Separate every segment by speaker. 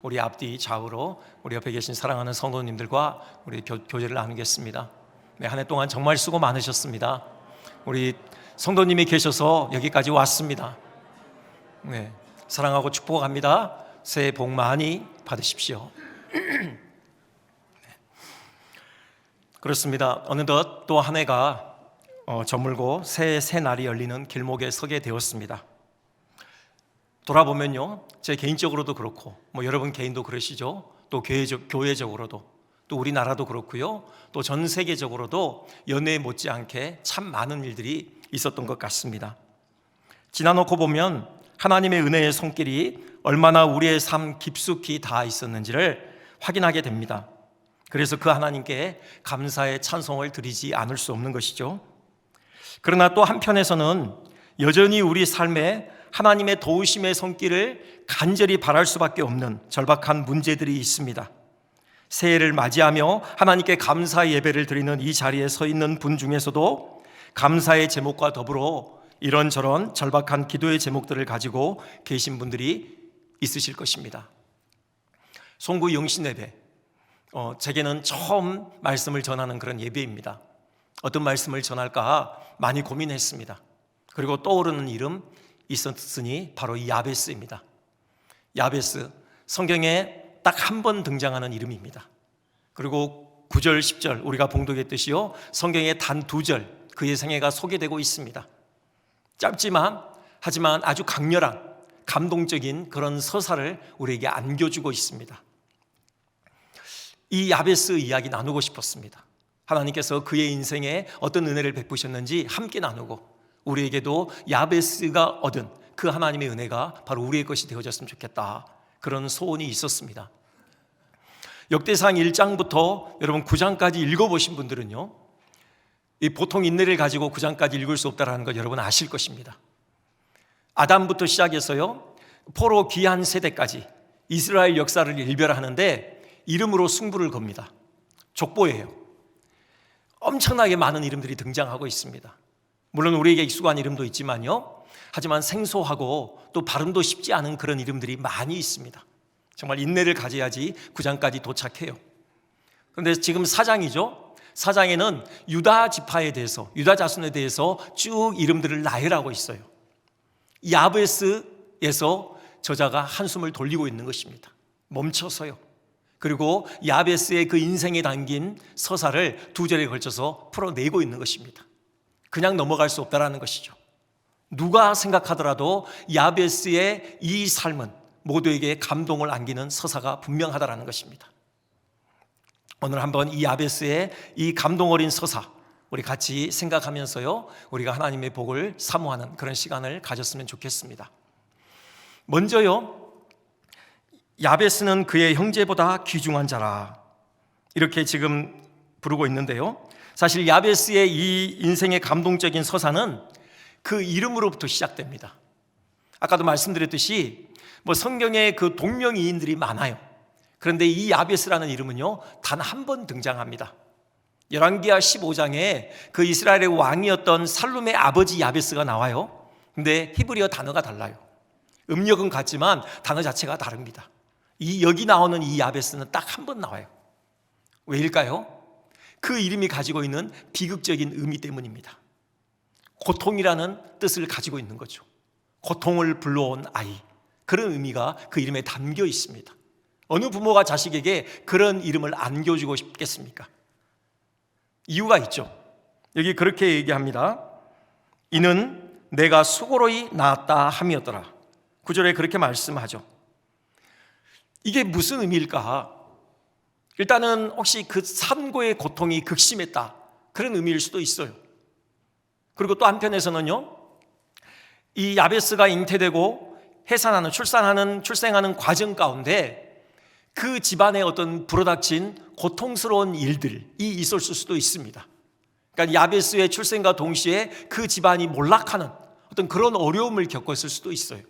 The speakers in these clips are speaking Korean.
Speaker 1: 우리 앞뒤 좌우로 우리 옆에 계신 사랑하는 성도님들과 우리 교제를 나누겠습니다. 네, 한 해 동안 정말 수고 많으셨습니다. 우리 성도님이 계셔서 여기까지 왔습니다. 네, 사랑하고 축복합니다. 새해 복 많이 받으십시오. 그렇습니다. 어느덧 또 한 해가 저물고 새 날이 열리는 길목에 서게 되었습니다. 돌아보면요, 제 개인적으로도 그렇고 여러분 개인도 그러시죠. 또 교회적으로도, 또 우리나라도 그렇고요, 또 전 세계적으로도 연애 못지않게 참 많은 일들이 있었던 것 같습니다. 지나놓고 보면 하나님의 은혜의 손길이 얼마나 우리의 삶 깊숙이 닿아 있었는지를 확인하게 됩니다. 그래서 그 하나님께 감사의 찬송을 드리지 않을 수 없는 것이죠. 그러나 또 한편에서는 여전히 우리 삶에 하나님의 도우심의 손길을 간절히 바랄 수밖에 없는 절박한 문제들이 있습니다. 새해를 맞이하며 하나님께 감사 예배를 드리는 이 자리에 서 있는 분 중에서도 감사의 제목과 더불어 이런저런 절박한 기도의 제목들을 가지고 계신 분들이 있으실 것입니다. 송구 영신 예배, 제게는 처음 말씀을 전하는 그런 예배입니다. 어떤 말씀을 전할까 많이 고민했습니다. 그리고 떠오르는 이름 있었으니 바로 이 야베스입니다. 야베스, 성경에 딱 한 번 등장하는 이름입니다. 그리고 9절, 10절 우리가 봉독했듯이요, 성경에 단 2절 그의 생애가 소개되고 있습니다. 짧지만 하지만 아주 강렬한 감동적인 그런 서사를 우리에게 안겨주고 있습니다. 이 야베스 이야기 나누고 싶었습니다. 하나님께서 그의 인생에 어떤 은혜를 베푸셨는지 함께 나누고, 우리에게도 야베스가 얻은 그 하나님의 은혜가 바로 우리의 것이 되어졌으면 좋겠다, 그런 소원이 있었습니다. 역대상 1장부터 여러분 9장까지 읽어보신 분들은요, 이 보통 인내를 가지고 9장까지 읽을 수 없다는 걸 여러분 아실 것입니다. 아담부터 시작해서요, 포로 귀한 세대까지 이스라엘 역사를 일별하는데 이름으로 승부를 겁니다. 족보예요. 엄청나게 많은 이름들이 등장하고 있습니다. 물론 우리에게 익숙한 이름도 있지만요, 하지만 생소하고 또 발음도 쉽지 않은 그런 이름들이 많이 있습니다. 정말 인내를 가져야지 9장까지 도착해요. 그런데 지금 4장이죠. 4장에는 유다 지파에 대해서, 유다 자손에 대해서 쭉 이름들을 나열하고 있어요. 야베스에서 저자가 한숨을 돌리고 있는 것입니다. 멈춰서요. 그리고 야베스의 그 인생에 담긴 서사를 2절에 걸쳐서 풀어내고 있는 것입니다. 그냥 넘어갈 수 없다는 것이죠. 누가 생각하더라도 야베스의 이 삶은 모두에게 감동을 안기는 서사가 분명하다는 것입니다. 오늘 한번 이 야베스의 이 감동 어린 서사 우리 같이 생각하면서요, 우리가 하나님의 복을 사모하는 그런 시간을 가졌으면 좋겠습니다. 먼저요, 야베스는 그의 형제보다 귀중한 자라, 이렇게 지금 부르고 있는데요, 사실 야베스의 이 인생의 감동적인 서사는 그 이름으로부터 시작됩니다. 아까도 말씀드렸듯이 성경에 그 동명이인들이 많아요. 그런데 이 야베스라는 이름은요, 단 한 번 등장합니다. 열왕기하 15장에 그 이스라엘의 왕이었던 살룸의 아버지 야베스가 나와요. 근데 히브리어 단어가 달라요. 음력은 같지만 단어 자체가 다릅니다. 여기 나오는 이 야베스는 딱 한 번 나와요. 왜일까요? 그 이름이 가지고 있는 비극적인 의미 때문입니다. 고통이라는 뜻을 가지고 있는 거죠. 고통을 불러온 아이, 그런 의미가 그 이름에 담겨 있습니다. 어느 부모가 자식에게 그런 이름을 안겨주고 싶겠습니까? 이유가 있죠. 여기 그렇게 얘기합니다. 이는 내가 수고로이 낳았다 함이었더라. 9절에 그렇게 말씀하죠. 이게 무슨 의미일까? 일단은 혹시 그 산고의 고통이 극심했다, 그런 의미일 수도 있어요. 그리고 또 한편에서는요, 이 야베스가 잉태되고 출생하는 과정 가운데 그 집안에 어떤 불어닥친 고통스러운 일들이 있었을 수도 있습니다. 그러니까 야베스의 출생과 동시에 그 집안이 몰락하는 어떤 그런 어려움을 겪었을 수도 있어요.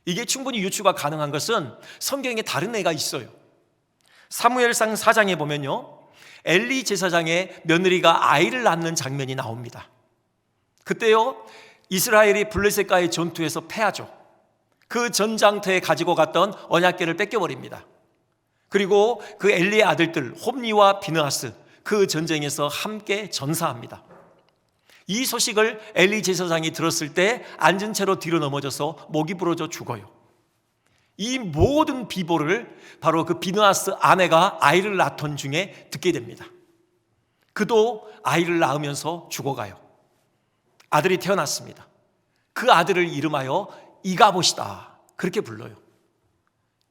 Speaker 1: 이게 충분히 유추가 가능한 것은 성경에 다른 애가 있어요. 사무엘상 4장에 보면요, 엘리 제사장의 며느리가 아이를 낳는 장면이 나옵니다. 그때요, 이스라엘이 블레셋과의 전투에서 패하죠. 그 전장터에 가지고 갔던 언약궤를 뺏겨버립니다. 그리고 그 엘리의 아들들 홈리와 비느하스 그 전쟁에서 함께 전사합니다. 이 소식을 엘리 제사장이 들었을 때 앉은 채로 뒤로 넘어져서 목이 부러져 죽어요. 이 모든 비보를 바로 그 비느하스 아내가 아이를 낳던 중에 듣게 됩니다. 그도 아이를 낳으면서 죽어가요. 아들이 태어났습니다. 그 아들을 이름하여 이가봇이다 그렇게 불러요.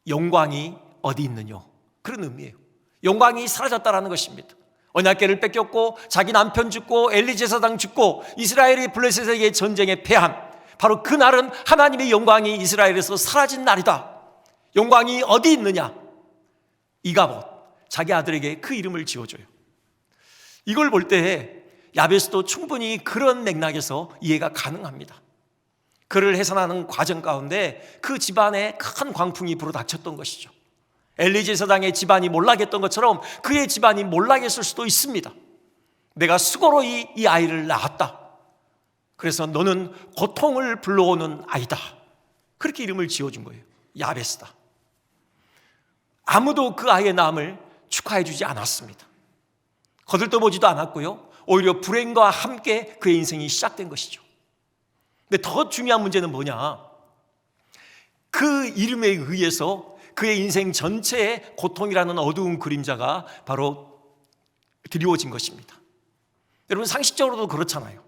Speaker 1: 영광이 어디 있느냐 그런 의미예요. 영광이 사라졌다라는 것입니다. 언약궤를 뺏겼고 자기 남편 죽고 엘리 제사장 죽고 이스라엘이 블레셋에게 전쟁에 패한 바로 그날은 하나님의 영광이 이스라엘에서 사라진 날이다. 영광이 어디 있느냐? 이가봇, 자기 아들에게 그 이름을 지어줘요. 이걸 볼 때 야베스도 충분히 그런 맥락에서 이해가 가능합니다. 그를 해산하는 과정 가운데 그 집안에 큰 광풍이 불어닥쳤던 것이죠. 엘리 제사장의 집안이 몰락했던 것처럼 그의 집안이 몰락했을 수도 있습니다. 내가 수고로 이 아이를 낳았다. 그래서 너는 고통을 불러오는 아이다. 그렇게 이름을 지어준 거예요. 야베스다. 아무도 그 아이의 낳음을 축하해 주지 않았습니다. 거들떠보지도 않았고요. 오히려 불행과 함께 그의 인생이 시작된 것이죠. 근데 더 중요한 문제는 뭐냐? 그 이름에 의해서 그의 인생 전체에 고통이라는 어두운 그림자가 바로 드리워진 것입니다. 여러분 상식적으로도 그렇잖아요.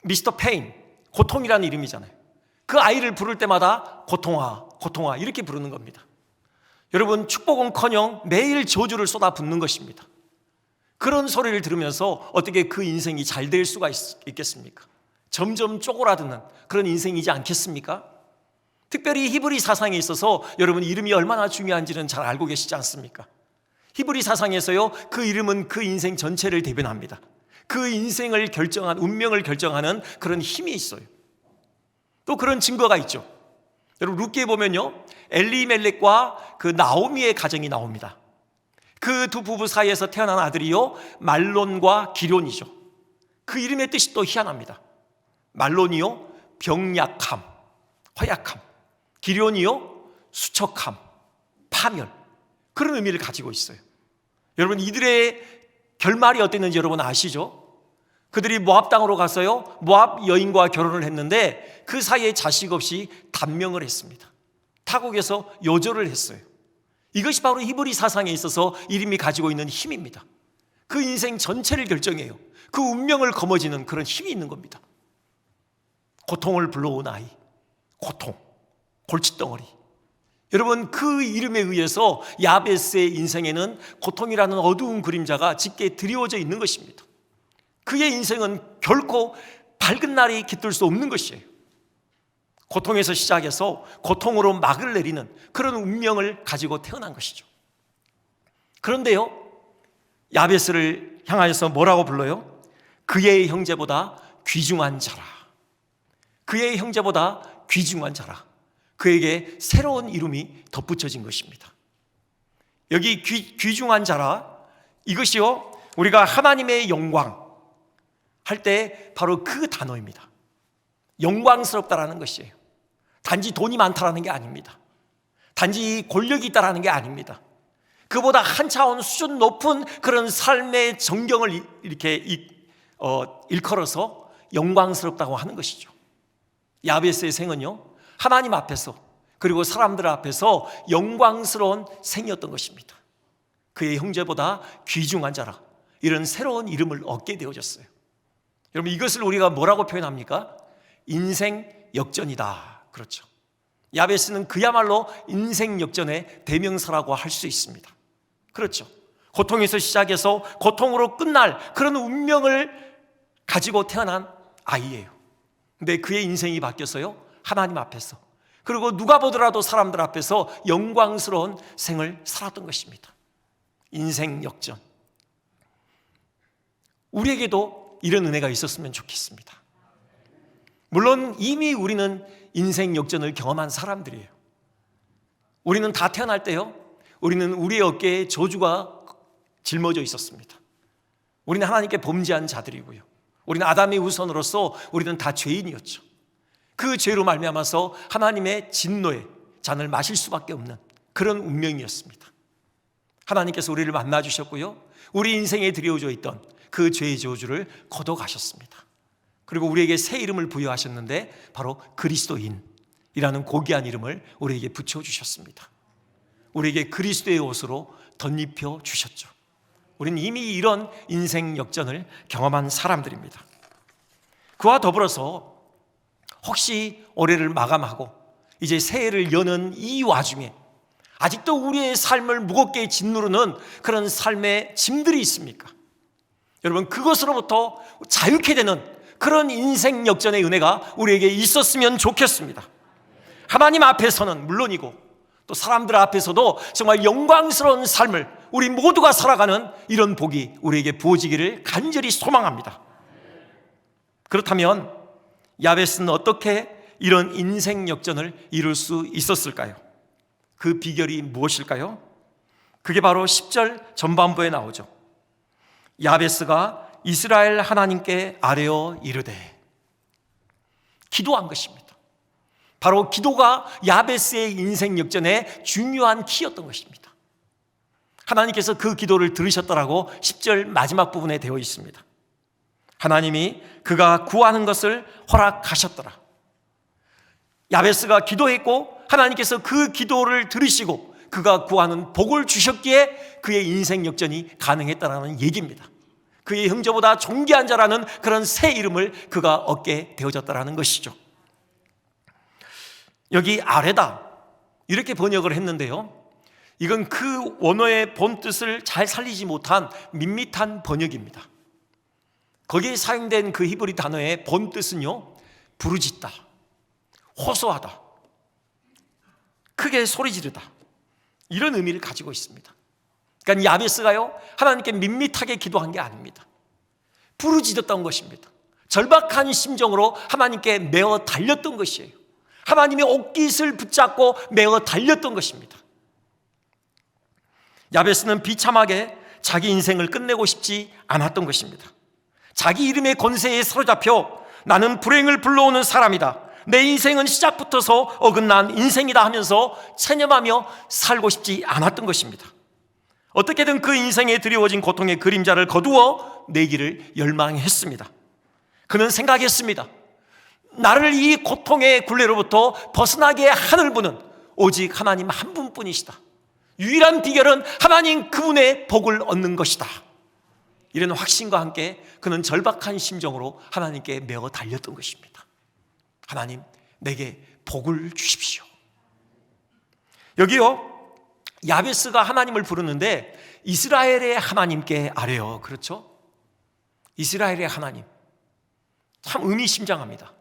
Speaker 1: 미스터 페인, 고통이라는 이름이잖아요. 그 아이를 부를 때마다 고통아, 고통아 이렇게 부르는 겁니다. 여러분 축복은커녕 매일 저주를 쏟아붓는 것입니다. 그런 소리를 들으면서 어떻게 그 인생이 잘 될 수가 있겠습니까? 점점 쪼그라드는 그런 인생이지 않겠습니까? 특별히 히브리 사상에 있어서 여러분 이름이 얼마나 중요한지는 잘 알고 계시지 않습니까? 히브리 사상에서요 그 이름은 그 인생 전체를 대변합니다. 그 인생을 결정한 운명을 결정하는 그런 힘이 있어요. 또 그런 증거가 있죠. 여러분 룻기에 보면요 엘리멜렉과 그 나오미의 가정이 나옵니다. 그 두 부부 사이에서 태어난 아들이요 말론과 기럧이죠. 그 이름의 뜻이 또 희한합니다. 말론이요 병약함, 허약함, 기럧이요 수척함, 파멸 그런 의미를 가지고 있어요. 여러분 이들의 결말이 어땠는지 여러분 아시죠? 그들이 모압 땅으로 가서요 모압 여인과 결혼을 했는데 그 사이에 자식 없이 단명을 했습니다. 타국에서 요절을 했어요. 이것이 바로 히브리 사상에 있어서 이름이 가지고 있는 힘입니다. 그 인생 전체를 결정해요. 그 운명을 거머쥐는 그런 힘이 있는 겁니다. 고통을 불러온 아이, 고통, 골칫덩어리. 여러분 그 이름에 의해서 야베스의 인생에는 고통이라는 어두운 그림자가 짙게 드리워져 있는 것입니다. 그의 인생은 결코 밝은 날이 깃들 수 없는 것이에요. 고통에서 시작해서 고통으로 막을 내리는 그런 운명을 가지고 태어난 것이죠. 그런데요 야베스를 향하여서 뭐라고 불러요? 그의 형제보다 귀중한 자라. 그의 형제보다 귀중한 자라. 그에게 새로운 이름이 덧붙여진 것입니다. 여기 귀중한 자라 이것이요 우리가 하나님의 영광 할 때 바로 그 단어입니다. 영광스럽다라는 것이에요. 단지 돈이 많다라는 게 아닙니다. 단지 권력이 있다라는 게 아닙니다. 그보다 한 차원 수준 높은 그런 삶의 정경을 이렇게 일컬어서 영광스럽다고 하는 것이죠. 야베스의 생은요 하나님 앞에서 그리고 사람들 앞에서 영광스러운 생이었던 것입니다. 그의 형제보다 귀중한 자라 이런 새로운 이름을 얻게 되어졌어요. 여러분 이것을 우리가 뭐라고 표현합니까? 인생 역전이다. 그렇죠. 야베스는 그야말로 인생 역전의 대명사라고 할 수 있습니다. 그렇죠. 고통에서 시작해서 고통으로 끝날 그런 운명을 가지고 태어난 아이예요. 근데 그의 인생이 바뀌어서요 하나님 앞에서 그리고 누가 보더라도 사람들 앞에서 영광스러운 생을 살았던 것입니다. 인생 역전. 우리에게도 이런 은혜가 있었으면 좋겠습니다. 물론 이미 우리는 인생 역전을 경험한 사람들이에요. 우리는 다 태어날 때요 우리는 우리의 어깨에 저주가 짊어져 있었습니다. 우리는 하나님께 범죄한 자들이고요 우리는 아담의 후손으로서 우리는 다 죄인이었죠. 그 죄로 말미암아서 하나님의 진노의 잔을 마실 수밖에 없는 그런 운명이었습니다. 하나님께서 우리를 만나 주셨고요, 우리 인생에 들여오져 있던 그 죄의 저주를 걷어가셨습니다. 그리고 우리에게 새 이름을 부여하셨는데 바로 그리스도인이라는 고귀한 이름을 우리에게 붙여주셨습니다. 우리에게 그리스도의 옷으로 덧입혀 주셨죠. 우리는 이미 이런 인생 역전을 경험한 사람들입니다. 그와 더불어서 혹시 올해를 마감하고 이제 새해를 여는 이 와중에 아직도 우리의 삶을 무겁게 짓누르는 그런 삶의 짐들이 있습니까? 여러분, 그것으로부터 자유케 되는 그런 인생 역전의 은혜가 우리에게 있었으면 좋겠습니다. 하나님 앞에서는 물론이고 또 사람들 앞에서도 정말 영광스러운 삶을 우리 모두가 살아가는 이런 복이 우리에게 부어지기를 간절히 소망합니다. 그렇다면 야베스는 어떻게 이런 인생 역전을 이룰 수 있었을까요? 그 비결이 무엇일까요? 그게 바로 10절 전반부에 나오죠. 야베스가 이스라엘 하나님께 아뢰어 이르되, 기도한 것입니다. 바로 기도가 야베스의 인생 역전의 중요한 키였던 것입니다. 하나님께서 그 기도를 들으셨더라고 10절 마지막 부분에 되어 있습니다. 하나님이 그가 구하는 것을 허락하셨더라. 야베스가 기도했고 하나님께서 그 기도를 들으시고 그가 구하는 복을 주셨기에 그의 인생 역전이 가능했다는 얘기입니다. 그의 형제보다 존귀한 자라는 그런 새 이름을 그가 얻게 되어졌다는 것이죠. 여기 아뢰다 이렇게 번역을 했는데요, 이건 그 원어의 본 뜻을 잘 살리지 못한 밋밋한 번역입니다. 거기에 사용된 그 히브리 단어의 본 뜻은요, 부르짖다, 호소하다, 크게 소리 지르다, 이런 의미를 가지고 있습니다. 그러니까 야베스가요, 하나님께 밋밋하게 기도한 게 아닙니다. 부르짖었던 것입니다. 절박한 심정으로 하나님께 메어 달렸던 것이에요. 하나님의 옷깃을 붙잡고 메어 달렸던 것입니다. 야베스는 비참하게 자기 인생을 끝내고 싶지 않았던 것입니다. 자기 이름의 권세에 사로잡혀 나는 불행을 불러오는 사람이다, 내 인생은 시작부터서 어긋난 인생이다 하면서 체념하며 살고 싶지 않았던 것입니다. 어떻게든 그 인생에 드리워진 고통의 그림자를 거두어 내기를 열망했습니다. 그는 생각했습니다. 나를 이 고통의 굴레로부터 벗어나게 하늘 분은 오직 하나님 한 분뿐이시다. 유일한 비결은 하나님 그분의 복을 얻는 것이다. 이런 확신과 함께 그는 절박한 심정으로 하나님께 메어 달렸던 것입니다. 하나님, 내게 복을 주십시오. 여기요, 야베스가 하나님을 부르는데 이스라엘의 하나님께 아뢰어, 그렇죠? 이스라엘의 하나님, 참 의미심장합니다.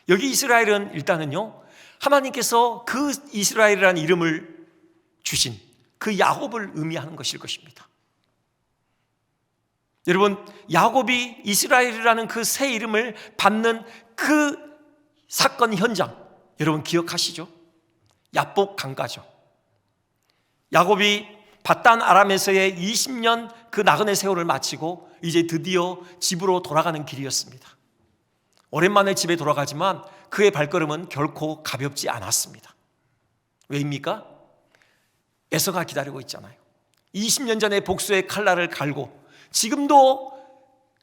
Speaker 1: 여기 이스라엘은 일단은요, 하나님께서 그 이스라엘이라는 이름을 주신 그 야곱을 의미하는 것일 것입니다. 여러분, 야곱이 이스라엘이라는 그 새 이름을 받는 그 사건 현장, 여러분 기억하시죠? 야복 강가죠. 야곱이 밧단 아람에서의 20년 그 나그네 세월을 마치고 이제 드디어 집으로 돌아가는 길이었습니다. 오랜만에 집에 돌아가지만 그의 발걸음은 결코 가볍지 않았습니다. 왜입니까? 에서가 기다리고 있잖아요. 20년 전에 복수의 칼날을 갈고 지금도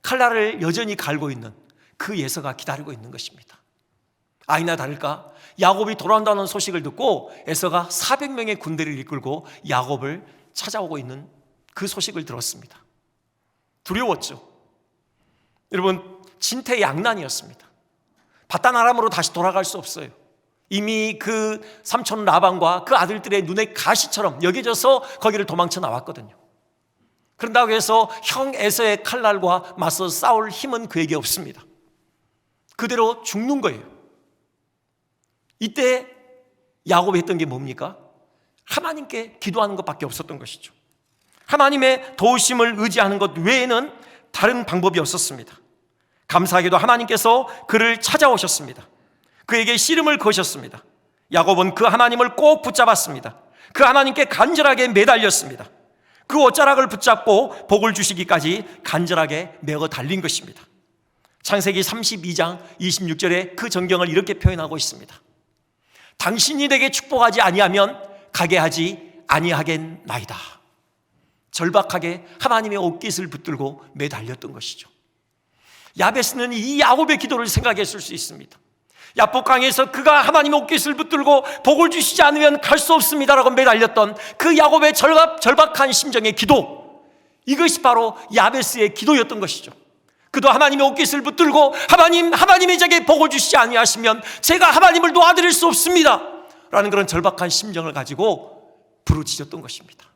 Speaker 1: 칼날을 여전히 갈고 있는 그 에서가 기다리고 있는 것입니다. 아니나 다를까 야곱이 돌아온다는 소식을 듣고 에서가 400명의 군대를 이끌고 야곱을 찾아오고 있는 그 소식을 들었습니다. 두려웠죠. 여러분, 진퇴양난이었습니다. 밧단 아람으로 다시 돌아갈 수 없어요. 이미 그 삼촌 라반과 그 아들들의 눈에 가시처럼 여겨져서 거기를 도망쳐 나왔거든요. 그런다고 해서 형 에서의 칼날과 맞서 싸울 힘은 그에게 없습니다. 그대로 죽는 거예요. 이때 야곱이 했던 게 뭡니까? 하나님께 기도하는 것밖에 없었던 것이죠. 하나님의 도우심을 의지하는 것 외에는 다른 방법이 없었습니다. 감사하게도 하나님께서 그를 찾아오셨습니다. 그에게 씨름을 거셨습니다. 야곱은 그 하나님을 꼭 붙잡았습니다. 그 하나님께 간절하게 매달렸습니다. 그 옷자락을 붙잡고 복을 주시기까지 간절하게 메어 달린 것입니다. 창세기 32장 26절에 그 전경을 이렇게 표현하고 있습니다. 당신이 내게 축복하지 아니하면 가게 하지 아니하겠나이다. 절박하게 하나님의 옷깃을 붙들고 매달렸던 것이죠. 야베스는 이 야곱의 기도를 생각했을 수 있습니다. 야복강에서 그가 하나님의 옷깃을 붙들고 복을 주시지 않으면 갈 수 없습니다라고 매달렸던 그 야곱의 절박한 심정의 기도, 이것이 바로 야베스의 기도였던 것이죠. 그도 하나님의 옷깃을 붙들고 하나님이 제게 복을 주시지 아니하시면 제가 하나님을 도와드릴 수 없습니다 라는 그런 절박한 심정을 가지고 부르짖었던 것입니다.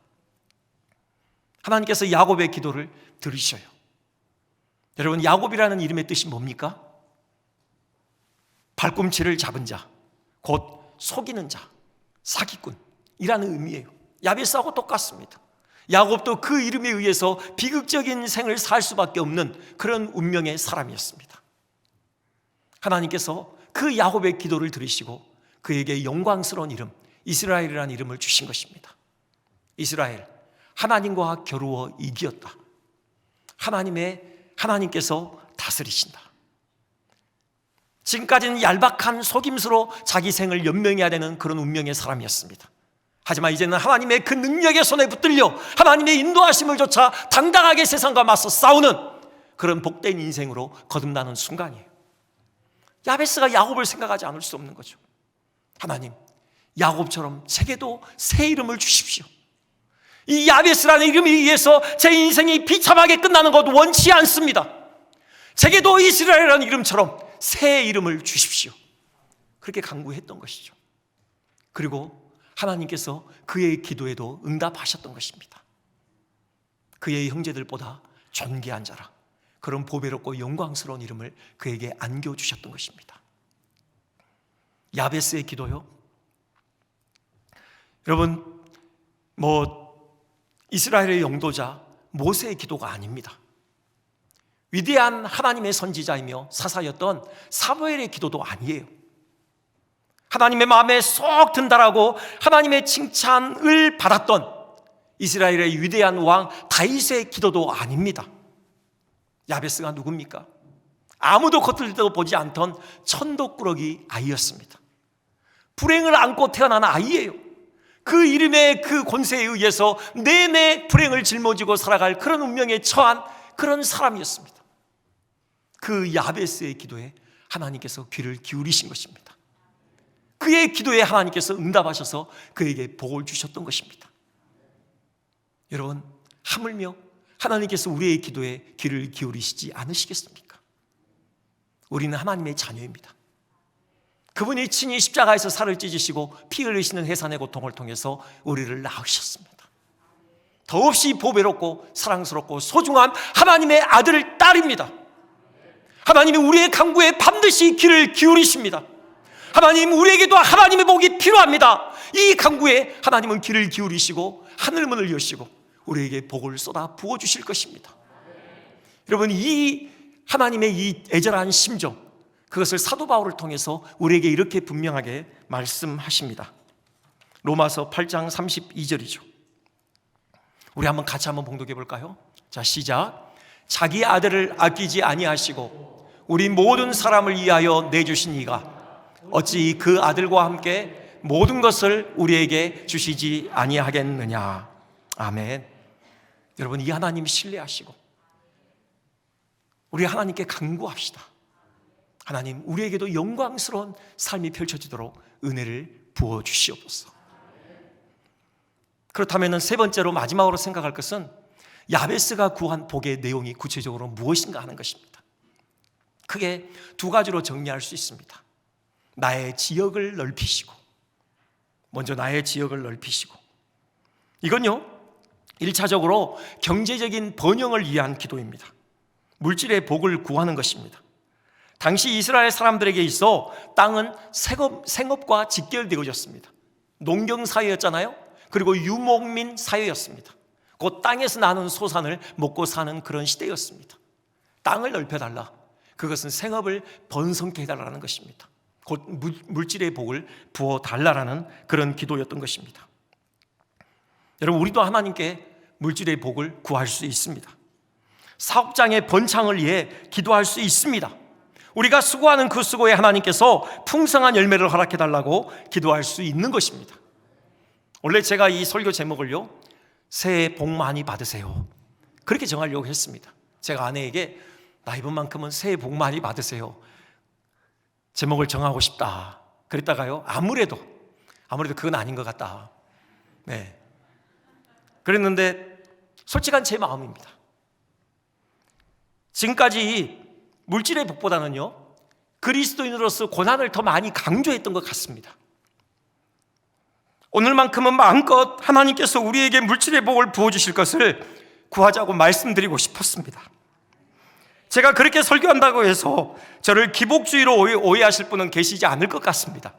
Speaker 1: 하나님께서 야곱의 기도를 들으셔요. 여러분, 야곱이라는 이름의 뜻이 뭡니까? 발꿈치를 잡은 자, 곧 속이는 자, 사기꾼이라는 의미예요. 야베스하고 똑같습니다. 야곱도 그 이름에 의해서 비극적인 생을 살 수밖에 없는 그런 운명의 사람이었습니다. 하나님께서 그 야곱의 기도를 들으시고 그에게 영광스러운 이름, 이스라엘이라는 이름을 주신 것입니다. 이스라엘, 하나님과 겨루어 이기었다. 하나님께서 다스리신다. 지금까지는 얄박한 속임수로 자기 생을 연명해야 되는 그런 운명의 사람이었습니다. 하지만 이제는 하나님의 그 능력의 손에 붙들려 하나님의 인도하심을 조차 당당하게 세상과 맞서 싸우는 그런 복된 인생으로 거듭나는 순간이에요. 야베스가 야곱을 생각하지 않을 수 없는 거죠. 하나님, 야곱처럼 제게도 새 이름을 주십시오. 이 야베스라는 이름에 의해서 제 인생이 비참하게 끝나는 것 원치 않습니다. 제게도 이스라엘이라는 이름처럼 새 이름을 주십시오. 그렇게 간구했던 것이죠. 그리고 하나님께서 그의 기도에도 응답하셨던 것입니다. 그의 형제들보다 존귀한 자라, 그런 보배롭고 영광스러운 이름을 그에게 안겨주셨던 것입니다. 야베스의 기도요, 여러분, 이스라엘의 영도자 모세의 기도가 아닙니다. 위대한 하나님의 선지자이며 사사였던 사무엘의 기도도 아니에요. 하나님의 마음에 쏙 든다라고 하나님의 칭찬을 받았던 이스라엘의 위대한 왕 다윗의 기도도 아닙니다. 야베스가 누굽니까? 아무도 겉을 때도 보지 않던 천덕꾸러기 아이였습니다. 불행을 안고 태어난 아이예요. 그 이름의 그 권세에 의해서 내내 불행을 짊어지고 살아갈 그런 운명에 처한 그런 사람이었습니다. 그 야베스의 기도에 하나님께서 귀를 기울이신 것입니다. 그의 기도에 하나님께서 응답하셔서 그에게 복을 주셨던 것입니다. 여러분, 하물며 하나님께서 우리의 기도에 귀를 기울이시지 않으시겠습니까? 우리는 하나님의 자녀입니다. 그분이 친히 십자가에서 살을 찢으시고 피 흘리시는 해산의 고통을 통해서 우리를 낳으셨습니다. 더없이 보배롭고 사랑스럽고 소중한 하나님의 아들, 딸입니다. 하나님이 우리의 간구에 반드시 귀를 기울이십니다. 하나님, 우리에게도 하나님의 복이 필요합니다. 이 간구에 하나님은 귀를 기울이시고 하늘문을 여시고 우리에게 복을 쏟아 부어주실 것입니다. 여러분, 이 하나님의 이 애절한 심정, 그것을 사도 바울을 통해서 우리에게 이렇게 분명하게 말씀하십니다. 로마서 8장 32절이죠. 우리 같이 한번 봉독해 볼까요? 자, 시작. 자기 아들을 아끼지 아니하시고 우리 모든 사람을 위하여 내주신 이가 어찌 그 아들과 함께 모든 것을 우리에게 주시지 아니하겠느냐. 아멘. 여러분, 이 하나님 신뢰하시고 우리 하나님께 간구합시다. 하나님, 우리에게도 영광스러운 삶이 펼쳐지도록 은혜를 부어주시옵소서. 그렇다면 세 번째로, 마지막으로 생각할 것은 야베스가 구한 복의 내용이 구체적으로 무엇인가 하는 것입니다. 크게 두 가지로 정리할 수 있습니다. 나의 지역을 넓히시고, 먼저 나의 지역을 넓히시고, 이건요 1차적으로 경제적인 번영을 위한 기도입니다. 물질의 복을 구하는 것입니다. 당시 이스라엘 사람들에게 있어 땅은 생업과 직결되어졌습니다. 농경사회였잖아요. 그리고 유목민 사회였습니다. 그 땅에서 나는 소산을 먹고 사는 그런 시대였습니다. 땅을 넓혀달라, 그것은 생업을 번성케 해달라는 것입니다. 곧 물질의 복을 부어달라는 그런 기도였던 것입니다. 여러분, 우리도 하나님께 물질의 복을 구할 수 있습니다. 사업장의 번창을 위해 기도할 수 있습니다. 우리가 수고하는 그 수고에 하나님께서 풍성한 열매를 허락해달라고 기도할 수 있는 것입니다. 원래 제가 이 설교 제목을요, 새해 복 많이 받으세요, 그렇게 정하려고 했습니다. 제가 아내에게 나 이번만큼은 새해 복 많이 받으세요, 제목을 정하고 싶다 그랬다가요, 아무래도 그건 아닌 것 같다. 네, 그랬는데 솔직한 제 마음입니다. 지금까지 물질의 복보다는요, 그리스도인으로서 고난을 더 많이 강조했던 것 같습니다. 오늘만큼은 마음껏 하나님께서 우리에게 물질의 복을 부어주실 것을 구하자고 말씀드리고 싶었습니다. 제가 그렇게 설교한다고 해서 저를 기복주의로 오해하실 분은 계시지 않을 것 같습니다.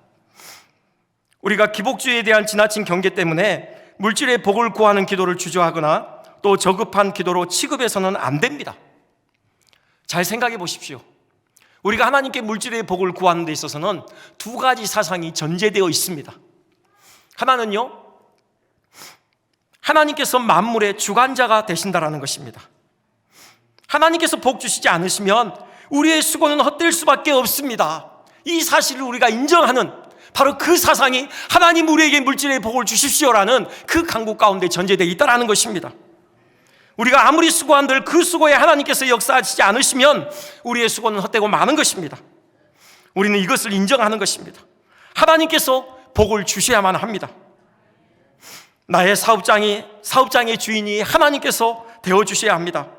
Speaker 1: 우리가 기복주의에 대한 지나친 경계 때문에 물질의 복을 구하는 기도를 주저하거나 또 저급한 기도로 취급해서는 안 됩니다. 잘 생각해 보십시오. 우리가 하나님께 물질의 복을 구하는 데 있어서는 두 가지 사상이 전제되어 있습니다. 하나는요, 하나님께서 만물의 주관자가 되신다라는 것입니다. 하나님께서 복 주시지 않으시면 우리의 수고는 헛될 수밖에 없습니다. 이 사실을 우리가 인정하는 바로 그 사상이 하나님 우리에게 물질의 복을 주십시오라는 그 강구 가운데 전제되어 있다는 것입니다. 우리가 아무리 수고한들 그 수고에 하나님께서 역사하시지 않으시면 우리의 수고는 헛되고 마는 것입니다. 우리는 이것을 인정하는 것입니다. 하나님께서 복을 주셔야만 합니다. 나의 사업장의 주인이 하나님께서 되어주셔야 합니다.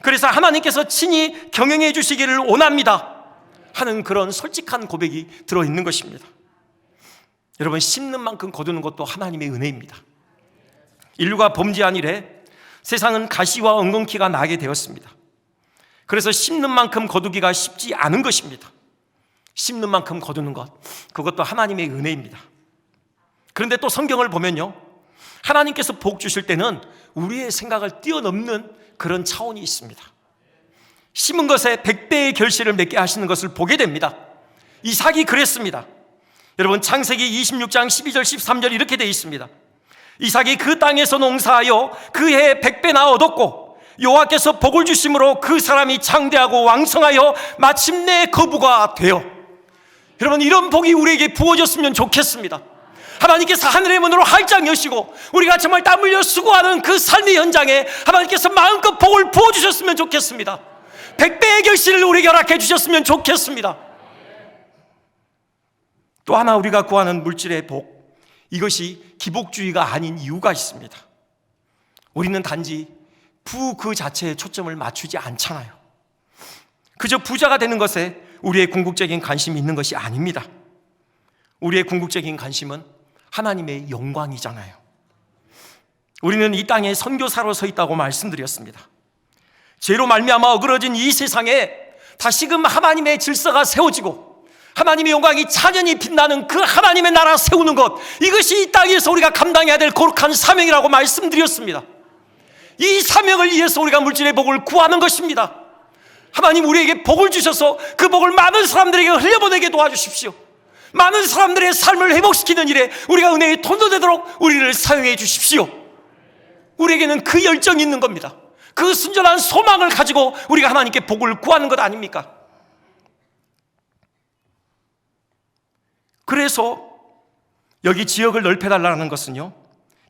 Speaker 1: 그래서 하나님께서 친히 경영해 주시기를 원합니다 하는 그런 솔직한 고백이 들어있는 것입니다. 여러분, 심는 만큼 거두는 것도 하나님의 은혜입니다. 인류가 범죄한 이래 세상은 가시와 엉겅퀴가 나게 되었습니다. 그래서 심는 만큼 거두기가 쉽지 않은 것입니다. 심는 만큼 거두는 것, 그것도 하나님의 은혜입니다. 그런데 또 성경을 보면요, 하나님께서 복 주실 때는 우리의 생각을 뛰어넘는 그런 차원이 있습니다. 심은 것에 100배의 결실을 맺게 하시는 것을 보게 됩니다. 이삭이 그랬습니다. 여러분, 창세기 26장 12절 13절 이렇게 되어 있습니다. 이삭이 그 땅에서 농사하여 그 해에 100배나 얻었고 여호와께서 복을 주심으로 그 사람이 장대하고 왕성하여 마침내 거부가 되어. 여러분, 이런 복이 우리에게 부어졌으면 좋겠습니다. 하나님께서 하늘의 문으로 활짝 여시고 우리가 정말 땀 흘려 수고하는 그 삶의 현장에 하나님께서 마음껏 복을 부어주셨으면 좋겠습니다. 100배의 결실을 우리에게 허락해 주셨으면 좋겠습니다. 또 하나 우리가 구하는 물질의 복, 이것이 기복주의가 아닌 이유가 있습니다. 우리는 단지 부 그 자체에 초점을 맞추지 않잖아요. 그저 부자가 되는 것에 우리의 궁극적인 관심이 있는 것이 아닙니다. 우리의 궁극적인 관심은 하나님의 영광이잖아요. 우리는 이 땅에 선교사로 서 있다고 말씀드렸습니다. 죄로 말미암아 어그러진 이 세상에 다시금 하나님의 질서가 세워지고 하나님의 영광이 찬연히 빛나는 그 하나님의 나라 세우는 것, 이것이 이 땅에서 우리가 감당해야 될 거룩한 사명이라고 말씀드렸습니다. 이 사명을 위해서 우리가 물질의 복을 구하는 것입니다. 하나님 우리에게 복을 주셔서 그 복을 많은 사람들에게 흘려보내게 도와주십시오. 많은 사람들의 삶을 회복시키는 일에 우리가 은혜의 돈도 되도록 우리를 사용해 주십시오. 우리에게는 그 열정이 있는 겁니다. 그 순전한 소망을 가지고 우리가 하나님께 복을 구하는 것 아닙니까? 그래서 여기 지역을 넓혀달라는 것은요,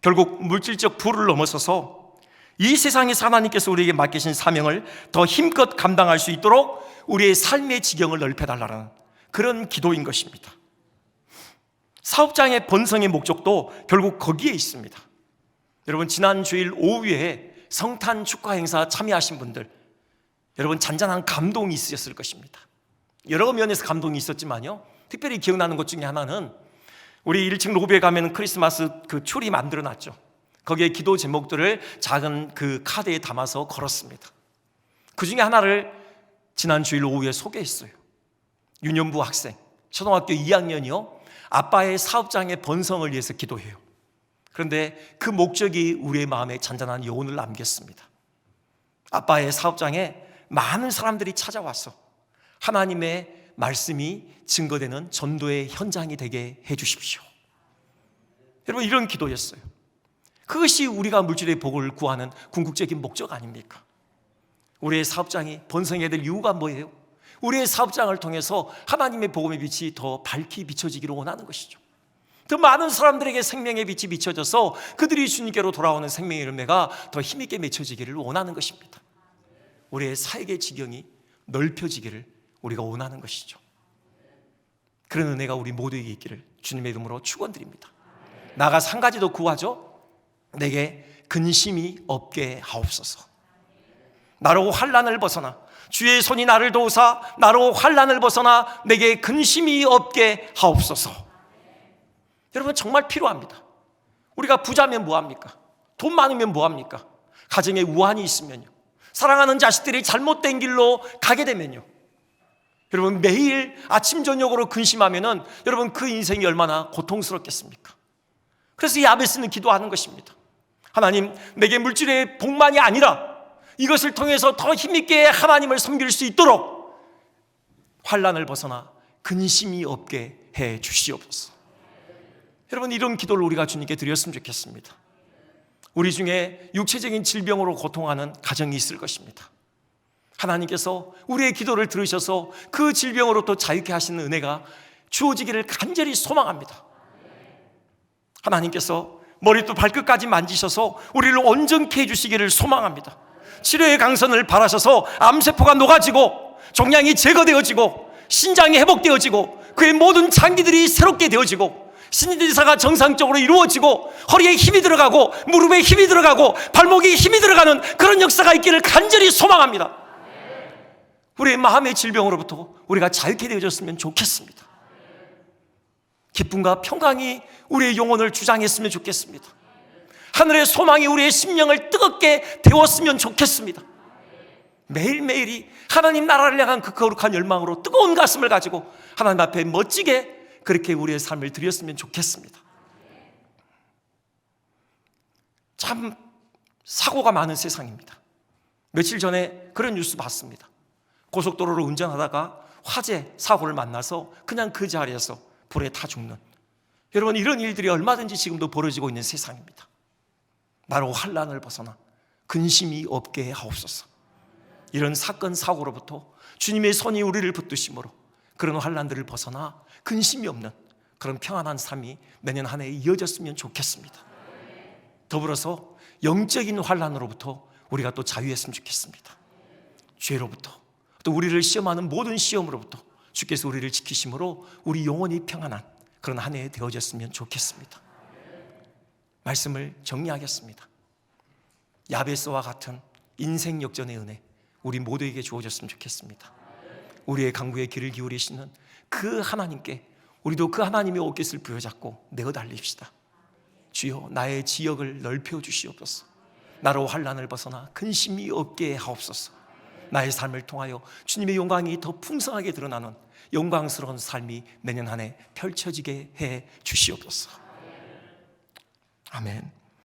Speaker 1: 결국 물질적 부를 넘어서서 이 세상에서 하나님께서 우리에게 맡기신 사명을 더 힘껏 감당할 수 있도록 우리의 삶의 지경을 넓혀달라는 그런 기도인 것입니다. 사업장의 번성의 목적도 결국 거기에 있습니다. 여러분, 지난 주일 오후에 성탄 축하 행사 참여하신 분들, 여러분 잔잔한 감동이 있으셨을 것입니다. 여러 면에서 감동이 있었지만요, 특별히 기억나는 것 중에 하나는 우리 1층 로비에 가면 크리스마스 그 추리 만들어놨죠. 거기에 기도 제목들을 작은 그 카드에 담아서 걸었습니다. 그 중에 하나를 지난 주일 오후에 소개했어요. 유년부 학생, 초등학교 2학년이요, 아빠의 사업장의 번성을 위해서 기도해요. 그런데 그 목적이 우리의 마음에 잔잔한 여운을 남겼습니다. 아빠의 사업장에 많은 사람들이 찾아와서 하나님의 말씀이 증거되는 전도의 현장이 되게 해 주십시오. 여러분, 이런 기도였어요. 그것이 우리가 물질의 복을 구하는 궁극적인 목적 아닙니까? 우리의 사업장이 번성해야 될 이유가 뭐예요? 우리의 사업장을 통해서 하나님의 복음의 빛이 더 밝히 비춰지기를 원하는 것이죠. 더 많은 사람들에게 생명의 빛이 비춰져서 그들이 주님께로 돌아오는 생명의 열매가 더 힘있게 맺혀지기를 원하는 것입니다. 우리의 사역의 지경이 넓혀지기를 우리가 원하는 것이죠. 그런 은혜가 우리 모두에게 있기를 주님의 이름으로 축원드립니다. 나아가서 한 가지 더 구하죠. 내게 근심이 없게 하옵소서. 나로 환난을 벗어나 주의 손이 나를 도우사 나로 환난을 벗어나 내게 근심이 없게 하옵소서. 여러분, 정말 필요합니다. 우리가 부자면 뭐합니까? 돈 많으면 뭐합니까? 가정에 우환이 있으면요, 사랑하는 자식들이 잘못된 길로 가게 되면요, 여러분 매일 아침 저녁으로 근심하면은 여러분 그 인생이 얼마나 고통스럽겠습니까? 그래서 야베스는 기도하는 것입니다. 하나님, 내게 물질의 복만이 아니라 이것을 통해서 더 힘있게 하나님을 섬길 수 있도록 환난을 벗어나 근심이 없게 해 주시옵소서. 여러분, 이런 기도를 우리가 주님께 드렸으면 좋겠습니다. 우리 중에 육체적인 질병으로 고통하는 가정이 있을 것입니다. 하나님께서 우리의 기도를 들으셔서 그 질병으로부터 자유케 하시는 은혜가 주어지기를 간절히 소망합니다. 하나님께서 머리부터 발끝까지 만지셔서 우리를 온전케 해주시기를 소망합니다. 치료의 강선을 바라셔서 암세포가 녹아지고 종양이 제거되어지고 신장이 회복되어지고 그의 모든 장기들이 새롭게 되어지고 신진대사가 정상적으로 이루어지고 허리에 힘이 들어가고 무릎에 힘이 들어가고 발목에 힘이 들어가는 그런 역사가 있기를 간절히 소망합니다. 우리의 마음의 질병으로부터 우리가 자유케 되어졌으면 좋겠습니다. 기쁨과 평강이 우리의 영혼을 주장했으면 좋겠습니다. 하늘의 소망이 우리의 심령을 뜨겁게 데웠으면 좋겠습니다. 매일매일이 하나님 나라를 향한 그 거룩한 열망으로 뜨거운 가슴을 가지고 하나님 앞에 멋지게 그렇게 우리의 삶을 드렸으면 좋겠습니다. 참 사고가 많은 세상입니다. 며칠 전에 그런 뉴스 봤습니다. 고속도로를 운전하다가 화재 사고를 만나서 그냥 그 자리에서 불에 타 죽는, 여러분 이런 일들이 얼마든지 지금도 벌어지고 있는 세상입니다. 나로 환난을 벗어나 근심이 없게 하옵소서. 이런 사건 사고로부터 주님의 손이 우리를 붙드심으로 그런 환난들을 벗어나 근심이 없는 그런 평안한 삶이 내년 한 해에 이어졌으면 좋겠습니다. 더불어서 영적인 환난으로부터 우리가 또 자유했으면 좋겠습니다. 죄로부터 또 우리를 시험하는 모든 시험으로부터 주께서 우리를 지키심으로 우리 영혼이 평안한 그런 한 해 되어졌으면 좋겠습니다. 말씀을 정리하겠습니다. 야베스와 같은 인생 역전의 은혜 우리 모두에게 주어졌으면 좋겠습니다. 우리의 강구에 귀를 기울이시는 그 하나님께 우리도 그 하나님의 옷깃을 부여잡고 내어 달립시다. 주여, 나의 지역을 넓혀 주시옵소서. 나로 환난을 벗어나 근심이 없게 하옵소서. 나의 삶을 통하여 주님의 영광이 더 풍성하게 드러나는 영광스러운 삶이 내년 한 해 펼쳐지게 해 주시옵소서. 아멘.